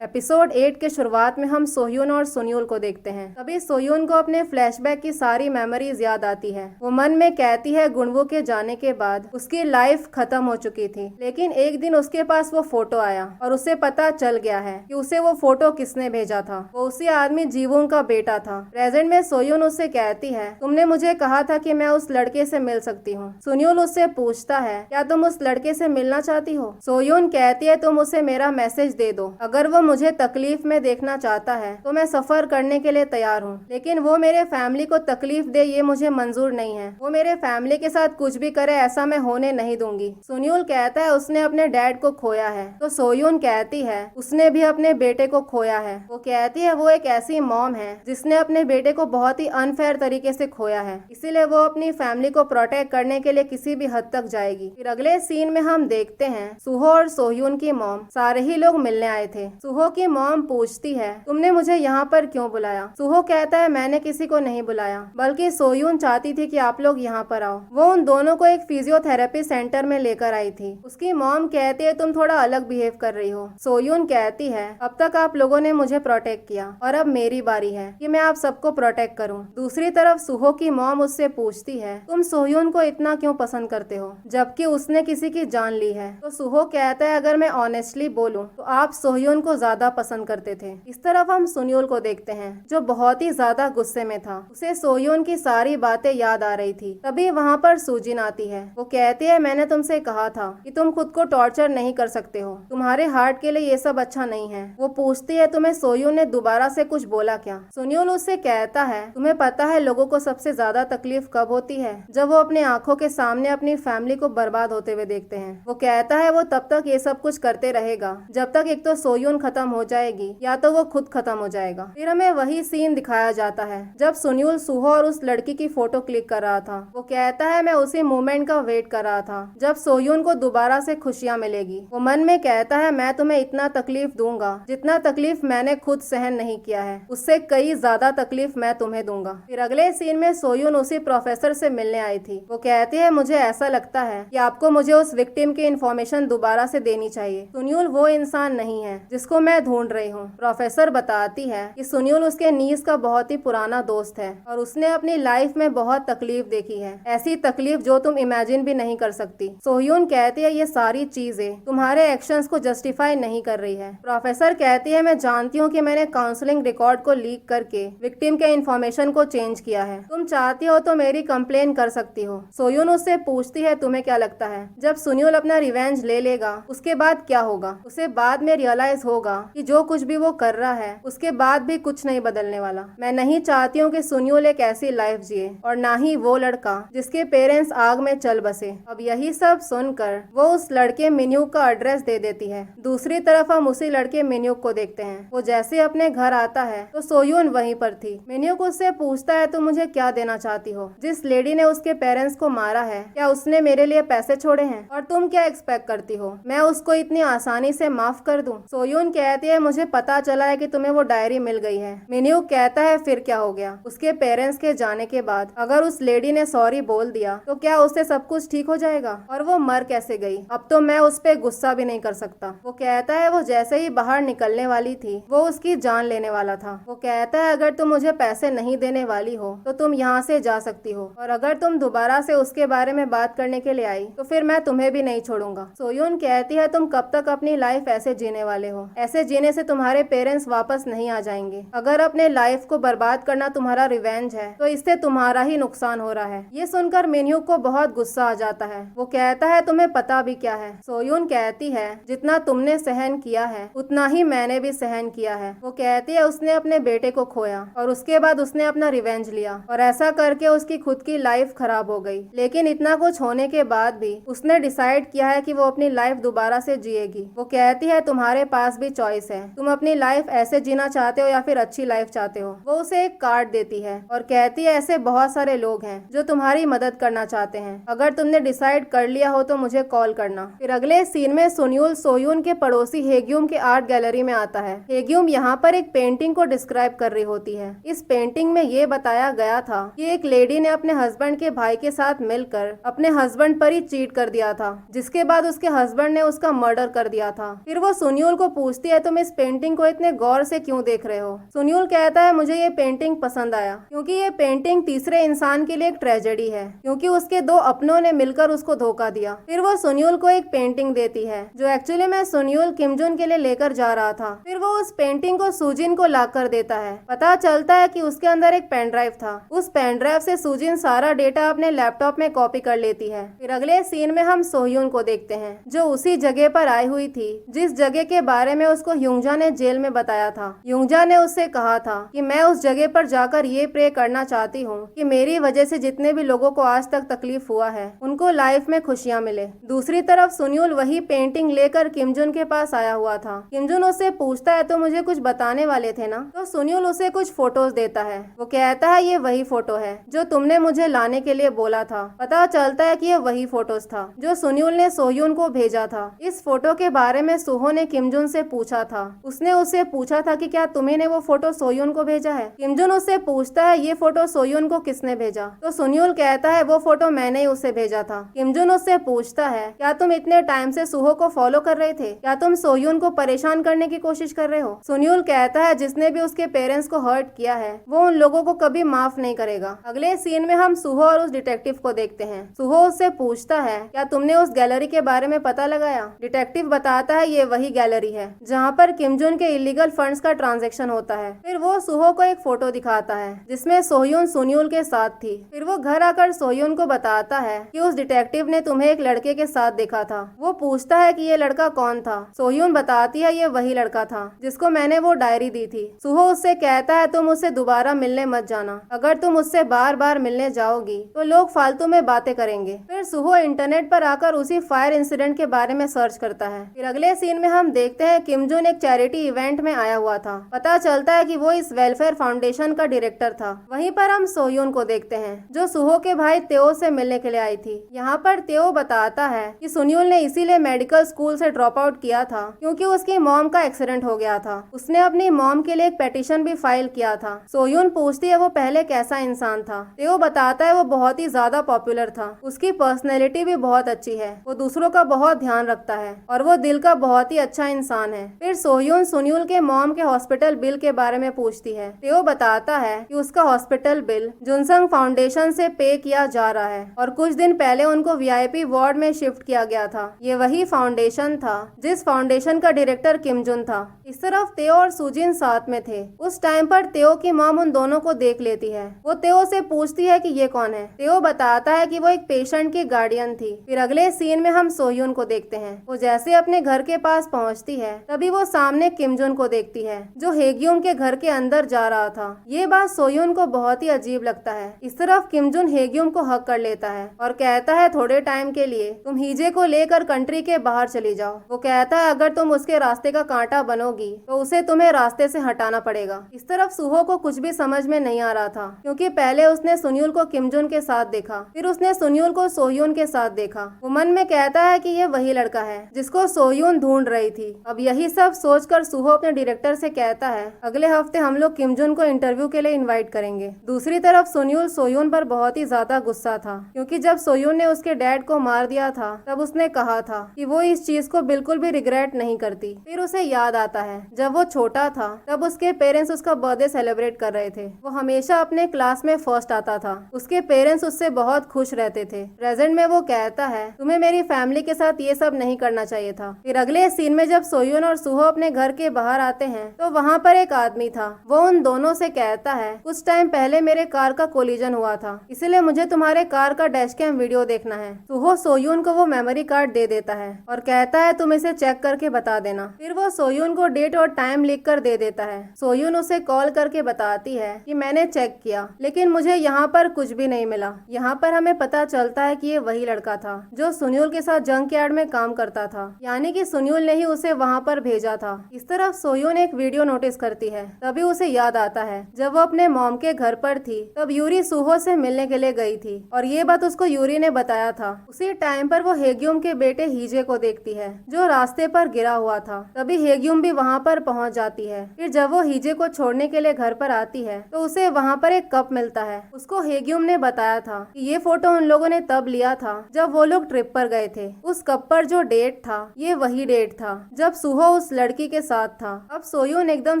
Episode 8 के शुरुआत में हम सोह्यून और सुन्यूल को देखते हैं। तभी सोह्यून को अपने फ्लैशबैक की सारी मेमोरीज याद आती है। वो मन में कहती है गुणवू के जाने के बाद उसकी लाइफ खत्म हो चुकी थी, लेकिन एक दिन उसके पास वो फोटो आया और उसे पता चल गया है कि उसे वो फोटो किसने भेजा था। वो उसी आदमी जीवून का बेटा था। प्रेजेंट में सोह्यून उससे कहती है, तुमने मुझे कहा था कि मैं उस लड़के से मिल सकती हूँ। सुन्यूल उससे पूछता है, क्या तुम उस लड़के से मिलना चाहती हो? सोह्यून कहती है, तुम उसे मेरा मैसेज दे दो। अगर वो मुझे तकलीफ में देखना चाहता है तो मैं सफर करने के लिए तैयार हूँ, लेकिन वो मेरे फैमिली को तकलीफ दे ये मुझे मंजूर नहीं है। वो मेरे फैमिली के साथ कुछ भी करे ऐसा मैं होने नहीं दूंगी। सुन्यूल कहता है उसने अपने डैड को खोया है, तो सोह्यून कहती है उसने भी अपने बेटे को खोया है। वो कहती है वो एक ऐसी मॉम है जिसने अपने बेटे को बहुत ही अनफेयर तरीके से खोया है, इसीलिए वो अपनी फैमिली को प्रोटेक्ट करने के लिए किसी भी हद तक जाएगी। फिर अगले सीन में हम देखते हैं सुहो और सोह्यून की मॉम सारे ही लोग मिलने आए थे। सुहो की मॉम पूछती है, तुमने मुझे यहाँ पर क्यों बुलाया? सुहो कहता है, मैंने किसी को नहीं बुलाया, बल्कि सोह्यून चाहती थी कि आप लोग यहाँ पर आओ। वो उन दोनों को एक फिजियोथेरेपी सेंटर में लेकर आई थी। उसकी मॉम कहती है तुम थोड़ा अलग बिहेव कर रही हो। सोह्यून कहती है, अब तक आप लोगों ने मुझे प्रोटेक्ट किया और अब मेरी बारी है कि मैं आप सबको प्रोटेक्ट करूँ। दूसरी तरफ सुहो की मॉम उससे पूछती है, तुम सोह्यून को इतना क्यों पसंद करते हो जबकि उसने किसी की जान ली है? तो सुहो कहता है, अगर मैं ऑनेस्टली बोलूं तो आप सोह्यून को ज्यादा पसंद करते थे। इस तरफ हम सुन्यूल को देखते हैं जो बहुत ही ज्यादा गुस्से में था। उसे सोह्यून की सारी बातें याद आ रही थी। तभी वहाँ पर सूजिन आती है। वो कहती है, मैंने तुमसे कहा था कि तुम खुद को टॉर्चर नहीं कर सकते हो, तुम्हारे हार्ट के लिए ये सब अच्छा नहीं है। वो पूछती है, तुम्हें सोह्यून ने दोबारा से कुछ बोला क्या? सुन्यूल उससे कहता है, तुम्हें पता है लोगों को सबसे ज्यादा तकलीफ कब होती है? जब वो अपने आंखों के सामने अपनी फैमिली को बर्बाद होते हुए देखते हैं। वो कहता है वो तब तक ये सब कुछ करते रहेगा जब तक एक तो सोह्यून खत्म हो जाएगी या तो वो खुद खत्म हो जाएगा। फिर हमें वही सीन दिखाया जाता है जब सुन्यूल सुहो और उस लड़की की फोटो क्लिक कर रहा था। वो कहता है, मैं उसी मोमेंट का वेट कर रहा था जब सोह्यून को दोबारा से खुशियां मिलेगी। वो मन में कहता है, मैं तुम्हें इतना तकलीफ दूंगा जितना तकलीफ मैंने खुद सहन नहीं किया है, उससे कई ज्यादा तकलीफ मैं तुम्हें दूंगा। फिर अगले सीन में सोह्यून उसी प्रोफेसर से मिलने आई थी। वो कहती है, मुझे ऐसा लगता है कि आपको मुझे उस विक्टिम की इन्फॉर्मेशन दोबारा से देनी चाहिए। सुन्यूल वो इंसान नहीं है जिसको मैं ढूंढ रही हूँ। प्रोफेसर बताती है कि सुन्यूल उसके नीस का बहुत ही पुराना दोस्त है और उसने अपनी लाइफ में बहुत तकलीफ देखी है, ऐसी तकलीफ जो तुम इमेजिन भी नहीं कर सकती। सोह्यून कहती है, ये सारी चीजें तुम्हारे एक्शंस को जस्टिफाई नहीं कर रही है। प्रोफेसर कहती है, मैं जानती हूँ कि मैंने काउंसलिंग रिकॉर्ड को लीक करके विक्टिम के इन्फॉर्मेशन को चेंज किया है। तुम चाहती हो तो मेरी कंप्लेन कर सकती हो। सोह्यून उससे पूछती है, तुम्हें क्या लगता है जब सुन्यूल अपना रिवेंज ले लेगा उसके बाद क्या होगा? उसे बाद में रियलाइज होगा कि जो कुछ भी वो कर रहा है उसके बाद भी कुछ नहीं बदलने वाला। मैं नहीं चाहती हूँ कि सुन्यूल एक ऐसी लाइफ जिए और ना ही वो लड़का जिसके पेरेंट्स आग में चल बसे। अब यही सब सुनकर वो उस लड़के मिन्यूक का एड्रेस दे देती है। दूसरी तरफ हम उसी लड़के मिन्यूक को देखते हैं। वो जैसे अपने घर आता है तो सोह्यून वहीं पर थी। मिन्यूक उससे पूछता है, तुम मुझे क्या देना चाहती हो? जिस लेडी ने उसके पेरेंट्स को मारा है क्या उसने मेरे लिए पैसे छोड़े हैं? और तुम क्या एक्सपेक्ट करती हो मैं उसको इतनी आसानी से माफ कर दूं? सोह्यून कहती है, मुझे पता चला है कि तुम्हें वो डायरी मिल गई है। मिन्यूक कहता है, फिर क्या हो गया? उसके पेरेंट्स के जाने के बाद अगर उस लेडी ने सॉरी बोल दिया तो क्या उससे सब कुछ ठीक हो जाएगा? और वो मर कैसे गई? अब तो मैं उस पर गुस्सा भी नहीं कर सकता। वो कहता है, वो जैसे ही बाहर निकलने वाली थी वो उसकी जान लेने वाला था। वो कहता है, अगर तुम मुझे पैसे नहीं देने वाली हो तो तुम यहाँ से जा सकती हो, और अगर तुम दोबारा से उसके बारे में बात करने के लिए आई तो फिर मैं तुम्हें भी नहीं छोड़ूंगा। सोह्यून कहती है, तुम कब तक अपनी लाइफ ऐसे जीने वाले हो? ऐसे जीने से तुम्हारे पेरेंट्स वापस नहीं आ जाएंगे। अगर अपने लाइफ को बर्बाद करना तुम्हारा रिवेंज है तो इससे तुम्हारा ही नुकसान हो रहा है। ये सुनकर मिन्यूक को बहुत गुस्सा आ जाता है। वो कहता है, तुम्हें पता भी क्या है? सोह्यून कहती है, जितना तुमने सहन किया है उतना ही मैंने भी सहन किया है। वो कहती है, उसने अपने बेटे को खोया और उसके बाद उसने अपना रिवेंज लिया और ऐसा करके उसकी खुद की लाइफ खराब हो गई, लेकिन इतना कुछ होने के बाद भी उसने डिसाइड किया है कि वो अपनी लाइफ दोबारा से जिएगी। वो कहती है, तुम्हारे पास भी चॉइस है, तुम अपनी लाइफ ऐसे जीना चाहते हो या फिर अच्छी लाइफ चाहते हो। वो उसे एक कार्ड देती है और कहती है, ऐसे बहुत सारे लोग हैं जो तुम्हारी मदद करना चाहते हैं, अगर तुमने डिसाइड कर लिया हो तो मुझे कॉल करना। फिर अगले सीन में सुन्यूल सोह्यून के पड़ोसी हेग्यूम के आर्ट गैलरी में आता है। हेग्यूम यहाँ पर एक पेंटिंग को डिस्क्राइब कर रही होती है। इस पेंटिंग में ये बताया गया था कि एक लेडी ने अपने हस्बैंड के भाई के साथ मिलकर अपने हस्बैंड पर ही चीट कर दिया था, जिसके बाद उसके हस्बैंड ने उसका मर्डर कर दिया था। फिर वो सुन्यूल को पूछती पूछती है तुम इस पेंटिंग को इतने गौर से क्यों देख रहे हो। सुन्यूल कहता है मुझे ये पेंटिंग पसंद आया क्योंकि ये पेंटिंग तीसरे इंसान के लिए एक ट्रेजेडी है, क्योंकि उसके दो अपनों ने मिलकर उसको धोखा दिया। फिर वो सुन्यूल को एक पेंटिंग देती है जो एक्चुअली में सुन्यूल किमजुन के लिए लेकर जा रहा था। फिर वो उस पेंटिंग को सुजिन को लाकर देता है। पता चलता है कि उसके अंदर एक पेन ड्राइव था। उस पेन ड्राइव से सुजिन सारा डेटा अपने लैपटॉप में कॉपी कर लेती है। फिर अगले सीन में हम सोह्यून को देखते हैं जो उसी जगह पर आई हुई थी जिस जगह के बारे में उसको ह्यूंगजा ने जेल में बताया था। ह्यूंगजा ने उससे कहा था कि मैं उस जगह पर जाकर ये प्रे करना चाहती हूँ कि मेरी वजह से जितने भी लोगों को आज तक तकलीफ हुआ है उनको लाइफ में खुशियाँ मिले। दूसरी तरफ सुन्यूल वही पेंटिंग लेकर किमजुन के पास आया हुआ था। किमजुन उससे पूछता है तो मुझे कुछ बताने वाले थे ना। तो सुन्यूल उसे कुछ फोटोज देता है। वो कहता है ये वही फोटो है जो तुमने मुझे लाने के लिए बोला था। पता चलता है कि ये वही फोटोज था जो सुन्यूल ने सोह्यून को भेजा था। इस फोटो के बारे में सुहो ने किमजुन से पूछा था। उसने उससे पूछा था कि क्या तुम्ही ने वो फोटो सोह्यून को भेजा है। किमजुन उससे पूछता है ये फोटो सोह्यून को किसने भेजा। तो सुन्यूल कहता है वो फोटो मैंने ही उसे भेजा था। किमजुन उससे पूछता है क्या तुम इतने टाइम से सुहो को फॉलो कर रहे थे, क्या तुम सोह्यून को परेशान करने की कोशिश कर रहे हो। सुन्यूल कहता है जिसने भी उसके पेरेंट्स को हर्ट किया है वो उन लोगों को कभी माफ नहीं करेगा। अगले सीन में हम सुहो और उस डिटेक्टिव को देखते हैं। सुहो उससे पूछता है क्या तुमने उस गैलरी के बारे में पता लगाया। डिटेक्टिव बताता है ये वही गैलरी है जहाँ पर किमजुन के इलीगल फंड्स का ट्रांजैक्शन होता है। फिर वो सुहो को एक फोटो दिखाता है जिसमें सोह्यून सुन्यूल के साथ थी। फिर वो घर आकर सोह्यून को बताता है कि उस डिटेक्टिव ने तुम्हें एक लड़के के साथ देखा था। वो पूछता है कि ये लड़का कौन था। सोह्यून बताती है ये वही लड़का था जिसको मैंने वो डायरी दी थी। सुहो उससे कहता है तुम उससे दोबारा मिलने मत जाना, अगर तुम उससे बार बार मिलने जाओगी तो लोग फालतू में बातें करेंगे। फिर सुहो इंटरनेट पर आकर उसी फायर इंसिडेंट के बारे में सर्च करता है। फिर अगले सीन में हम देखते हैं किमजुन एक चैरिटी इवेंट में आया हुआ था। पता चलता है कि वो इस वेलफेयर फाउंडेशन का डायरेक्टर था। वहीं पर हम सोह्यून को देखते हैं जो सुहो के भाई तेओ से मिलने के लिए आई थी। यहाँ पर तेओ बताता है कि सुन्यूल ने इसीलिए मेडिकल स्कूल से ड्रॉप आउट किया था क्योंकि उसकी मॉम का एक्सीडेंट हो गया था। उसने अपनी मॉम के लिए एक पेटिशन भी फाइल किया था। सोह्यून पूछती है वो पहले कैसा इंसान था। तेओ बताता है वो बहुत ही ज्यादा पॉपुलर था, उसकी पर्सनैलिटी भी बहुत अच्छी है, वो दूसरों का बहुत ध्यान रखता है और वो दिल का बहुत ही अच्छा इंसान है। फिर सोह्यून सुन्यूल के मॉम के हॉस्पिटल बिल के बारे में पूछती है। तेओ बताता है कि उसका हॉस्पिटल बिल जुनसंग फाउंडेशन से पे किया जा रहा है और कुछ दिन पहले उनको वीआईपी वार्ड में शिफ्ट किया गया था। ये वही फाउंडेशन था जिस फाउंडेशन का डायरेक्टर किमजुन था। इस तरफ तेओ और सुजिन साथ में थे। उस टाइम पर तेओ की मॉम उन दोनों को देख लेती है। वो तेओ से पूछती है कि ये कौन है। तेओ बताता है कि वो एक पेशेंट की गार्डियन थी। फिर अगले सीन में हम सोह्यून को देखते हैं। वो जैसे अपने घर के पास पहुंचती है तभी वो सामने किमजुन को देखती है जो हेग्यूम के घर के अंदर जा रहा था। ये बात सोह्यून को बहुत ही अजीब लगता है। इस तरफ किमजुन हेग्यूम को हक कर लेता है और कहता है थोड़े टाइम के लिए तुम हीजे को लेकर कंट्री के बाहर चली जाओ। वो कहता है अगर तुम उसके रास्ते का कांटा बनोगी तो उसे तुम्हें रास्ते से हटाना पड़ेगा। इस तरफ सुहो को कुछ भी समझ में नहीं आ रहा था क्योंकि पहले उसने सुन्यूल को किमजुन के साथ देखा, फिर उसने सुन्यूल को सोह्यून के साथ देखा। वो मन में कहता है कि ये वही लड़का है जिसको सोह्यून ढूंढ रही थी। अब यही सब सोचकर सुहो अपने डायरेक्टर से कहता है अगले हफ्ते हम लोग किमजुन को इंटरव्यू के लिए इनवाइट करेंगे। दूसरी तरफ सुन्यूल सोह्यून पर बहुत ही ज्यादा गुस्सा था क्योंकि जब सोह्यून ने उसके डैड को मार दिया था तब उसने कहा था कि वो इस चीज को बिल्कुल भी रिग्रेट नहीं करती। फिर उसे याद आता है जब वो छोटा था तब उसके पेरेंट्स उसका बर्थडे सेलिब्रेट कर रहे थे। वो हमेशा अपने क्लास में फर्स्ट आता था। उसके पेरेंट्स उससे बहुत खुश रहते थे। प्रेजेंट में वो कहता है तुम्हें मेरी फैमिली के साथ ये सब नहीं करना चाहिए था। फिर अगले सीन में जब सोह्यून और सुहो अपने घर के बाहर आते हैं तो वहाँ पर एक आदमी था। वो उन दोनों से कहता है कुछ टाइम पहले मेरे कार का कोलिजन हुआ था, इसलिए मुझे तुम्हारे कार का डैश कैम वीडियो देखना है। सुहो सोह्यून को वो मेमोरी कार्ड दे देता है और कहता है तुम इसे चेक करके बता देना। फिर वो सोह्यून को डेट और टाइम लिख कर दे देता है। सोह्यून उसे कॉल करके बताती है कि मैंने चेक किया लेकिन मुझे यहाँ पर कुछ भी नहीं मिला। यहाँ पर हमें पता चलता है कि ये वही लड़का था जो सुन्यूल के साथ जंक यार्ड में काम करता था, यानी कि सुन्यूल ने ही उसे वहाँ पर भेजा था। इस तरफ सोह्यून एक वीडियो नोटिस करती है। तभी उसे याद आता है जब वो अपने मॉम के घर पर थी तब यूरी सुहो से मिलने के लिए गई थी और ये बात उसको यूरी ने बताया था। उसी टाइम पर वो हेग्यूम के बेटे हीजे को देखती है जो रास्ते पर गिरा हुआ था। तभी हेग्यूम भी वहाँ पर पहुँच जाती है। फिर जब वो हीजे को छोड़ने के लिए घर पर आती है तो उसे वहाँ पर एक कप मिलता है। उसको हेग्यूम ने बताया था कि ये फोटो उन लोगों ने तब लिया था जब वो लोग ट्रिप पर गए थे। उस कप पर जो डेट था ये वही डेट था जब सुहो उस लड़की के साथ था। अब सोयून एकदम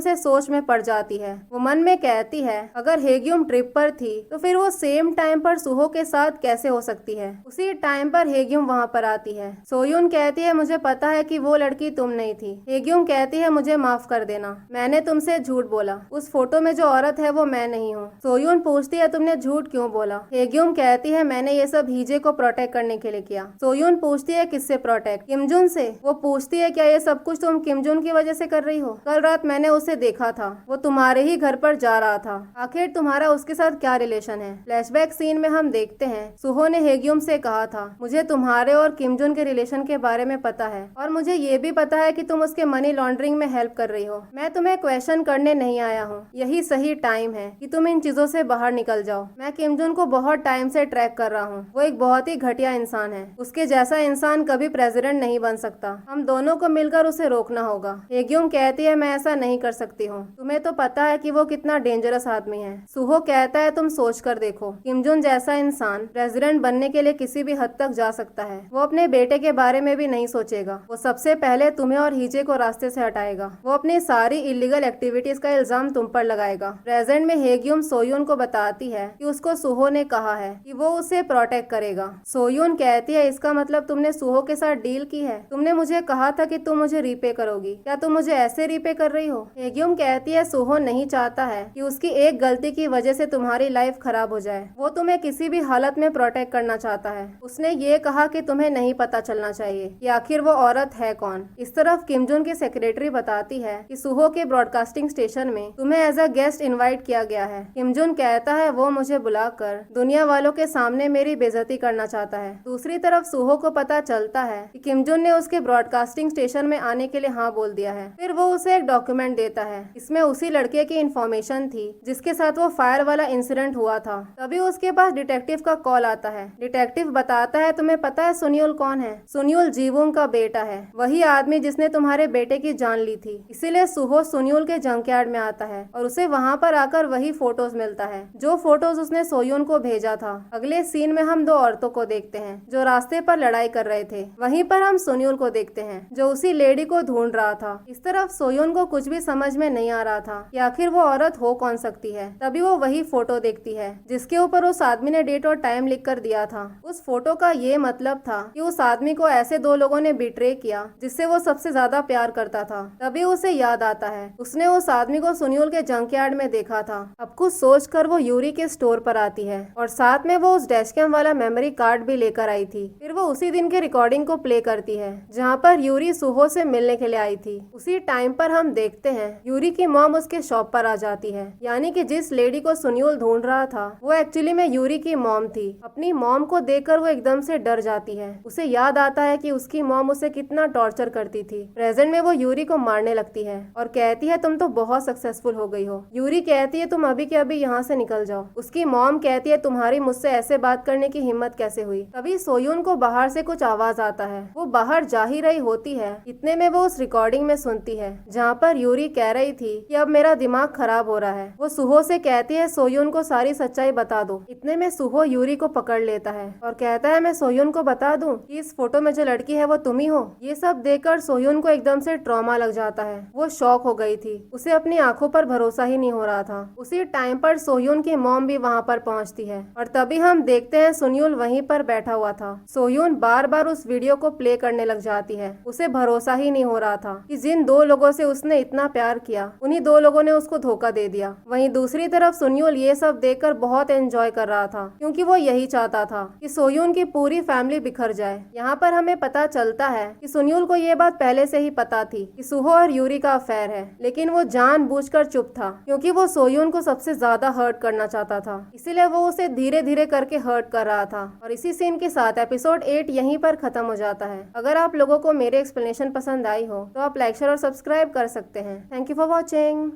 से सोच में पड़ जाती है। वो मन में कहती है अगर हेग्यूम ट्रिप पर थी तो फिर वो सेम टाइम पर सुहो के साथ कैसे हो सकती है। उसी टाइम पर हेग्यूम वहाँ पर आती है। सोयून कहती है मुझे पता है कि वो लड़की तुम नहीं थी। हेग्यूम कहती है मुझे माफ कर देना, मैंने तुमसे झूठ बोला, उस फोटो में जो औरत है वो मैं नहीं हूँ। सोयून पूछती है तुमने झूठ क्यों बोला। हेग्यूम कहती है मैंने ये सब हीजे को प्रोटेक्ट करने के लिए किया। सोयून पूछती है किससे प्रोटेक्ट, किमजुन से। वो पूछती है क्या ये सब कुछ तुम किमजुन की वजह से कर रही हो। कल रात मैंने उसे देखा था, वो तुम्हारे ही घर पर जा रहा था। आखिर तुम्हारा उसके साथ क्या रिलेशन है। फ्लैशबैक सीन में हम देखते हैं सुहो ने हेग्यूम से कहा था मुझे तुम्हारे और किमजुन के रिलेशन के बारे में पता है और मुझे ये भी पता है कि तुम उसके मनी लॉन्ड्रिंग में हेल्प कर रही हो। मैं तुम्हें क्वेश्चन करने नहीं आया हूँ, यही सही टाइम है कि तुम इन चीजों से बाहर निकल जाओ। मैं किमजुन को बहुत टाइम से ट्रैक कर रहा हूँ, वो एक बहुत ही घटिया इंसान है। उसके जैसा इंसान कभी प्रेसिडेंट नहीं बन सकता। हम दोनों को मिलकर उसे रोकना होगा। हेग्यूम कहती है मैं ऐसा नहीं कर सकती हूँ, तुम्हें तो पता है कि वो कितना डेंजरस आदमी है। सुहो कहता है तुम सोच कर देखो, किमजुन जैसा इंसान प्रेसिडेंट बनने के लिए किसी भी हद तक जा सकता है। वो अपने बेटे के बारे में भी नहीं सोचेगा, वो सबसे पहले तुम्हें और हीजे को रास्ते से हटाएगा। वो अपनी सारी इलीगल एक्टिविटीज का इल्जाम तुम पर लगाएगा। प्रेजेंट में हेग्यूम सोयून को बताती है कि उसको सुहो ने कहा है कि वो उसे प्रोटेक्ट करेगा। सोयून कहती है इसका मतलब तुमने सुहो के साथ डील की है। तुमने मुझे कहा था कि तुम मुझे रीपे करोगी, क्या तुम मुझे ऐसे रीपे कर रही हो। हेग्यूम कहती है सुहो नहीं चाहता है कि उसकी एक गलती की वजह से तुम्हारी लाइफ खराब हो जाए। वो तुम्हें किसी भी हालत में प्रोटेक्ट करना चाहता है। उसने ये कहा कि तुम्हें नहीं पता चलना चाहिए कि आखिर वो औरत है कौन। इस तरफ किमजुन की सेक्रेटरी बताती है कि सुहो के ब्रॉडकास्टिंग स्टेशन में तुम्हें एज अ गेस्ट इनवाइट किया गया है। किमजुन कहता है वो मुझे बुलाकर दुनिया वालों के सामने मेरी बेइज्जती करना चाहता है। दूसरी तरफ सुहो को पता चलता है कि किमजुन ने उसके ब्रॉडकास्टिंग स्टेशन में आने के लिए हाँ बोल दिया है। फिर वो उसे एक डॉक्यूमेंट देता है, इसमें उसी लड़के की इंफॉर्मेशन थी जिसके साथ वो फायर वाला इंसिडेंट हुआ था। तभी उसके पास डिटेक्टिव का कॉल आता है। डिटेक्टिव बताता है तुम्हें पता है सुनियोल कौन है। सुनियोल जीवोंग का बेटा है, वही आदमी जिसने तुम्हारे बेटे की जान ली थी। इसीलिए सुहो सुनियोल के जंकयार्ड में आता है और उसे वहाँ पर आकर वही फोटोज मिलता है जो फोटोज उसने सोयून को भेजा था। अगले सीन में हम दो औरतों को देखते हैं जो रास्ते पर लड़ाई कर रहे थे। वहीं पर हम सुनियोल को देखते हैं जो उसी लेडी को ढूंढ रहा था। इस तरफ सोयून को कुछ भी समझ में नहीं आ रहा था कि आखिर वो औरत हो कौन सकती है। तभी वो वही फोटो देखती है जिसके ऊपर उस आदमी ने डेट और टाइम लिख कर दिया था। उस फोटो का ये मतलब था कि उस आदमी को ऐसे दो लोगों ने बिट्रे किया जिससे वो सबसे ज्यादा प्यार करता था। तभी उसे याद आता है उसने उस आदमी को सुनियोल के जंकयार्ड में देखा था। अब कुछ सोच कर वो यूरी के स्टोर पर आती है और साथ में वो उस डैशकैम वाला मेमोरी कार्ड भी लेकर आई थी। फिर वो उसी दिन के रिकॉर्डिंग को प्ले करती है जहाँ पर यूरी सुहो से मिलने के लिए आई थी। उसी टाइम पर हम देखते हैं यूरी की मॉम उसके शॉप पर आ जाती है, यानी कि जिस लेडी को सुनियोल ढूंढ रहा था वो एक्चुअली में यूरी की मॉम थी। अपनी मॉम को देखकर वो एकदम से डर जाती है। उसे याद आता है कि उसकी मॉम उसे कितना टॉर्चर करती थी। प्रेजेंट में वो यूरी को मारने लगती है और कहती है तुम तो बहुत सक्सेसफुल हो गई हो। यूरी कहती है तुम अभी के अभी यहाँ से निकल जाओ। उसकी मॉम कहती है तुम्हारी मुझसे ऐसे बात करने की हिम्मत कैसे हुई। तभी सोयून को बाहर से कुछ आवाज आता है। वो बाहर जा ही रही होती है, इतने में वो उस रिकॉर्डिंग में सुनती है जहाँ पर यूरी कह रही थी कि अब मेरा दिमाग खराब हो रहा है। वो सुहो से कहती है सोयून को सारी सच्चाई बता दो। इतने में सुहो यूरी को पकड़ लेता है और कहता है मैं सोयून को बता दूं कि इस फोटो में जो लड़की है वो तुम ही हो। ये सब देखकर सोयून को एकदम से ट्रॉमा लग जाता है। वो शॉक हो गई थी, उसे अपनी आंखों पर भरोसा ही नहीं हो रहा था। उसी टाइम पर सोयून की मॉम भी वहाँ पर पहुँचती है और तभी हम देखते हैं सुनियोल वहीं पर बैठा हुआ था। सोयून बार बार उस वीडियो को प्ले करने लग जाती है। उसे भरोसा ही नहीं हो रहा था कि जिन दो लोगों से उसने इतना प्यार किया उन्हीं दो लोगों ने उसको धोखा दे दिया। वहीं दूसरी तरफ सुनियोल ये सब देखकर बहुत एंजॉय कर रहा था क्योंकि वो यही चाहता था कि सोयून की पूरी फैमिली बिखर जाए। यहाँ पर हमें पता चलता है कि सुनियोल को ये बात पहले से ही पता थी कि सुहो और यूरी का अफेयर है, लेकिन वो जानबूझकर चुप था क्योंकि वो सोयून को सबसे ज्यादा हर्ट करना चाहता था। इसीलिए वो उसे धीरे धीरे करके हर्ट कर रहा था। और इसी सीन के साथ एपिसोड 8 यहीं पर खत्म हो जाता है। अगर आप लोगों को मेरे एक्सप्लेनेशन पसंद आई हो तो आप लाइक शेयर और सब्सक्राइब कर सकते हैं। Thank you for watching.